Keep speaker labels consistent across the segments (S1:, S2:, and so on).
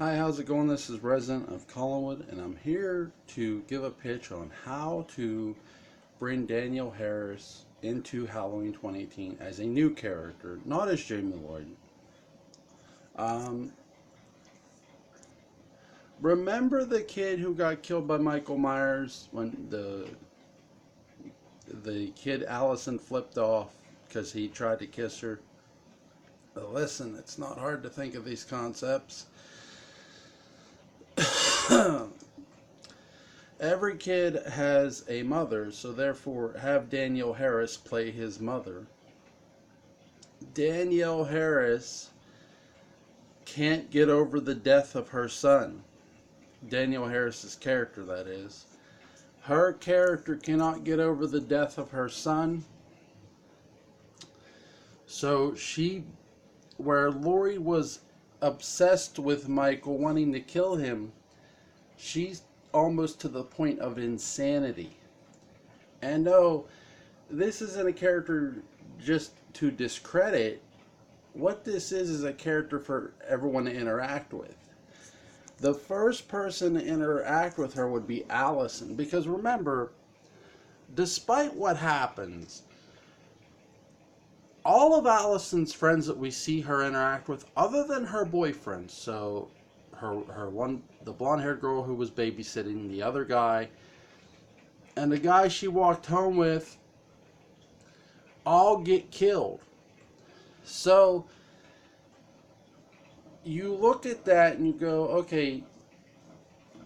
S1: Hi, how's it going? This is Resident of Collinwood, and I'm here to give a pitch on how to bring Danielle Harris into Halloween 2018 as a new character, not as Jamie Lloyd. Um, Remember the kid who got killed by Michael Myers when the kid Allison flipped off because he tried to kiss her? Listen, it's not hard to think of these concepts. Every kid has a mother, so therefore have Danielle Harris play his mother. Danielle Harris can't get over the death of her son. Danielle Harris's character, that is. Her character cannot get over the death of her son. So where Laurie was obsessed with Michael, wanting to kill him, she's almost to the point of insanity. And no, this isn't a character just to discredit. What this is a character for everyone to interact with. The first person to interact with her would be Allison, because remember, despite what happens, all of Allison's friends that we see her interact with, other than her boyfriend, so her one, the blonde-haired girl who was babysitting, the other guy, and the guy she walked home with, all get killed. So you look at that and you go, okay,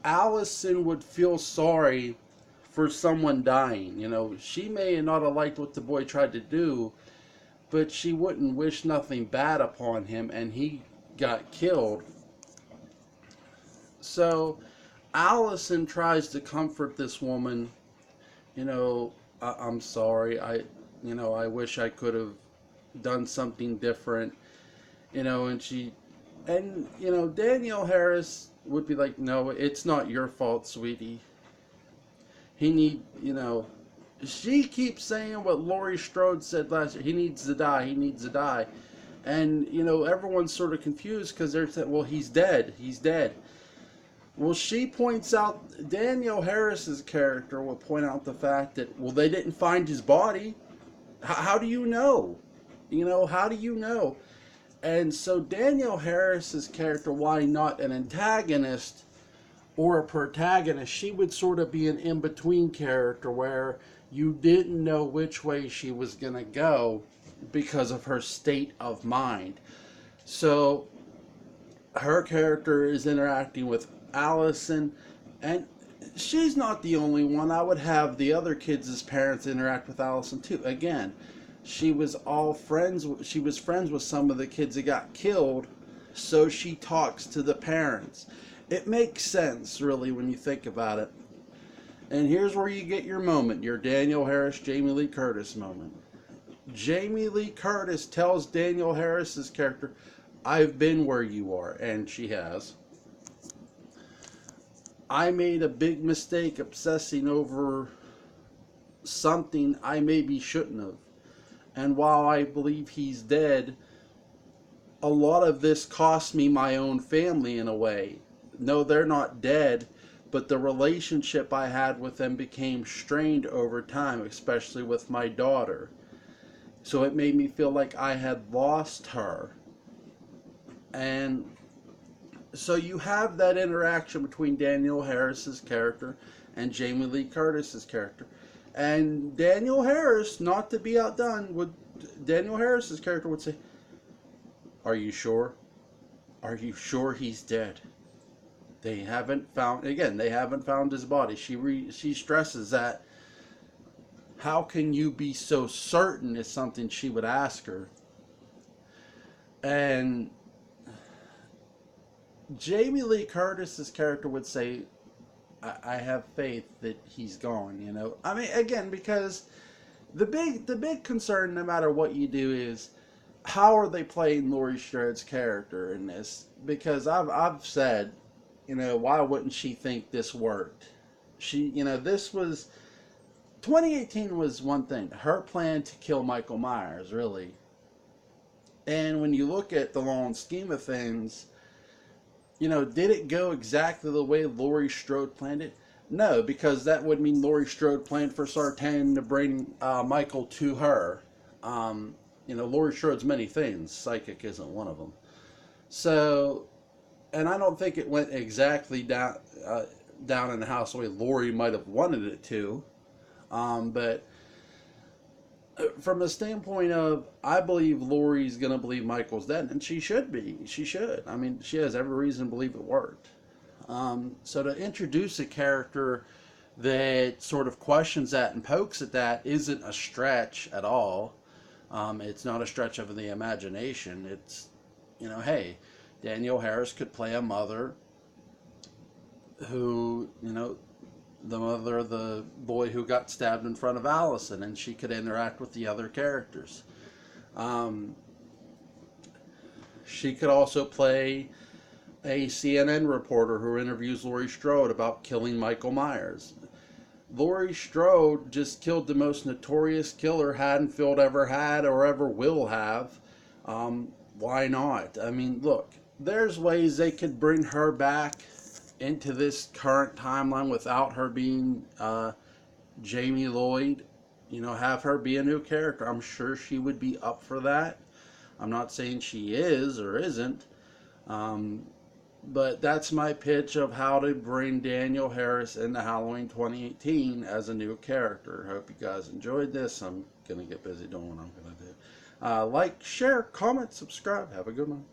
S1: Allison would feel sorry for someone dying. You know, she may not have liked what the boy tried to do, but she wouldn't wish nothing bad upon him, and he got killed. So Allison tries to comfort this woman. You know, I'm sorry. I wish I could have done something different. You know, Danielle Harris would be like, no, it's not your fault, sweetie. She keeps saying what Laurie Strode said last year. He needs to die. He needs to die. And, everyone's sort of confused because they're saying, well, he's dead. He's dead. Well, she points out, Danielle Harris's character will point out the fact that, well, they didn't find his body. How do you know? How do you know? And so Danielle Harris's character, why not an antagonist or a protagonist? She would sort of be an in-between character where you didn't know which way she was going to go because of her state of mind. So her character is interacting with Allison, and she's not the only one. I would have the other kids' parents interact with Allison too. Again, she was friends with some of the kids that got killed, so she talks to the parents. It makes sense, really, when you think about it. And here's where you get your moment, your Danielle Harris, Jamie Lee Curtis moment. Jamie Lee Curtis tells Danielle Harris's character, I've been where you are, and she has. I made a big mistake obsessing over something I maybe shouldn't have. And while I believe he's dead, a lot of this cost me my own family in a way. No, they're not dead, but the relationship I had with them became strained over time, especially with my daughter. So it made me feel like I had lost her. And so you have that interaction between Danielle Harris's character and Jamie Lee Curtis's character. And Danielle Harris, not to be outdone, Danielle Harris's character would say, are you sure? Are you sure he's dead? They haven't found his body. She stresses that. How can you be so certain is something she would ask her. And Jamie Lee Curtis's character would say, I have faith that he's gone, I mean, again, because the big concern, no matter what you do, is how are they playing Laurie Strode's character in this? Because I've said, why wouldn't she think this worked? This was 2018 was one thing. Her plan to kill Michael Myers, really. And when you look at the long scheme of things, did it go exactly the way Laurie Strode planned it? No, because that would mean Laurie Strode planned for Sartain to bring Michael to her. Um, Laurie Strode's many things. Psychic isn't one of them. So, and I don't think it went exactly down in the house the way Laurie might have wanted it to. But from a standpoint of, I believe Laurie's going to believe Michael's dead, and she should be. She should. I mean, she has every reason to believe it worked. So to introduce a character that sort of questions that and pokes at that isn't a stretch at all. It's not a stretch of the imagination. It's, hey, Danielle Harris could play a mother who, the mother of the boy who got stabbed in front of Allison, and she could interact with the other characters. She could also play a CNN reporter who interviews Laurie Strode about killing Michael Myers. Laurie Strode just killed the most notorious killer Haddonfield ever had or ever will have. Why not? I mean, look, there's ways they could bring her back into this current timeline without her being Jamie Lloyd. Have her be a new character. I'm sure she would be up for that. I'm not saying she is or isn't. But that's my pitch of how to bring Danielle Harris into Halloween 2018 as a new character. Hope you guys enjoyed this. I'm going to get busy doing what I'm going to do. Like, share, comment, subscribe. Have a good one.